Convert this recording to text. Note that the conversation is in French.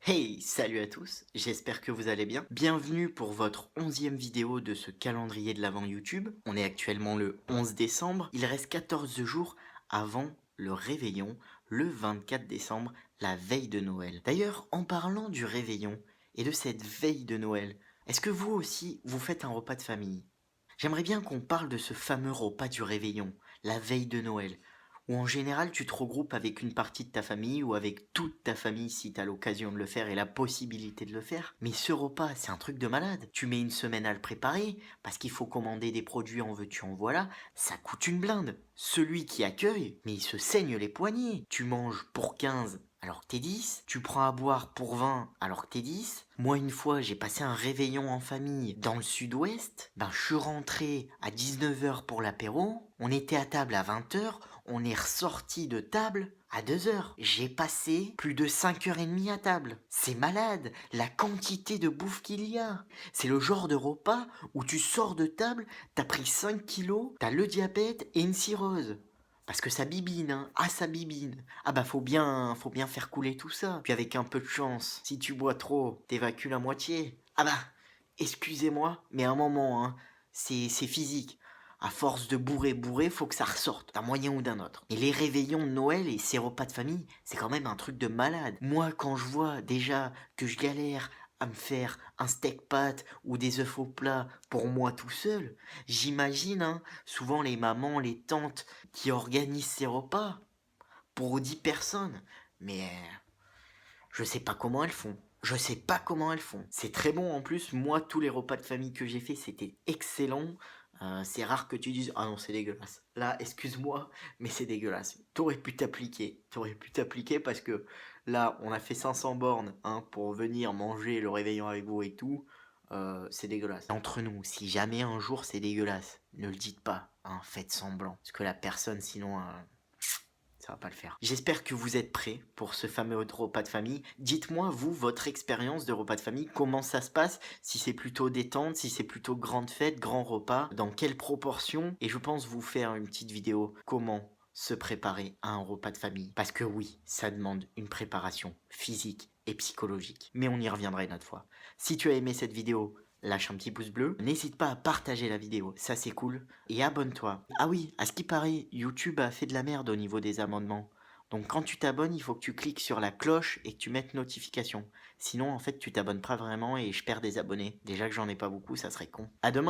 Hey, salut à tous, j'espère que vous allez bien. Bienvenue pour votre 11e vidéo de ce calendrier de l'Avent YouTube. On est actuellement le 11 décembre, il reste 14 jours avant le réveillon, le 24 décembre, la veille de Noël. D'ailleurs, en parlant du réveillon et de cette veille de Noël, est-ce que vous aussi, vous faites un repas de famille? J'aimerais bien qu'on parle de ce fameux repas du réveillon, la veille de Noël, où en général tu te regroupes avec une partie de ta famille ou avec toute ta famille si tu as l'occasion de le faire et la possibilité de le faire. Mais ce repas, c'est un truc de malade. Tu mets une semaine à le préparer parce qu'il faut commander des produits en veux-tu en voilà, ça coûte une blinde. Celui qui accueille, mais il se saigne les poignets. Tu manges pour 15 alors que t'es 10, tu prends à boire pour 20 alors que t'es 10. Moi une fois j'ai passé un réveillon en famille dans le sud-ouest, je suis rentré à 19 h pour l'apéro, on était à table à 20 h, on est ressorti de table à 2 h. J'ai passé plus de 5 h 30 à table. C'est malade, la quantité de bouffe qu'il y a. C'est le genre de repas où tu sors de table, t'as pris 5 kilos, t'as le diabète et une cirrhose. Parce que ça bibine, hein. Ah, ça bibine. Ah faut bien faire couler tout ça. Puis avec un peu de chance, si tu bois trop, t'évacues la moitié. Ah excusez-moi, mais à un moment, hein, c'est physique. À force de bourrer, faut que ça ressorte, d'un moyen ou d'un autre. Et les réveillons de Noël et ces repas de famille, c'est quand même un truc de malade. Moi, quand je vois déjà que je galère à me faire un steak pâte ou des œufs au plat pour moi tout seul, j'imagine, hein, souvent les mamans, les tantes qui organisent ces repas pour 10 personnes. Mais je sais pas comment elles font. Je sais pas comment elles font. C'est très bon en plus. Moi, tous les repas de famille que j'ai fait, c'était excellent. C'est rare que tu dises ah non, c'est dégueulasse. Là, excuse-moi, mais c'est dégueulasse. T'aurais pu t'appliquer. T'aurais pu t'appliquer parce que là, on a fait 500 bornes hein, pour venir manger le réveillon avec vous et tout. C'est dégueulasse. Entre nous, si jamais un jour c'est dégueulasse, ne le dites pas. Hein, faites semblant. Parce que la personne, sinon, ça va pas le faire. J'espère que vous êtes prêts pour ce fameux repas de famille. Dites-moi, vous, votre expérience de repas de famille, comment ça se passe? Si c'est plutôt détente, si c'est plutôt grande fête, grand repas, dans quelle proportion? Et je pense vous faire une petite vidéo comment se préparer à un repas de famille. Parce que oui, ça demande une préparation physique et psychologique. Mais on y reviendra une autre fois. Si tu as aimé cette vidéo, lâche un petit pouce bleu. N'hésite pas à partager la vidéo, ça c'est cool. Et abonne-toi. Ah oui, à ce qui paraît, YouTube a fait de la merde au niveau des amendements. Donc quand tu t'abonnes, il faut que tu cliques sur la cloche et que tu mettes notification. Sinon, en fait, tu t'abonnes pas vraiment et je perds des abonnés. Déjà que j'en ai pas beaucoup, ça serait con. À demain!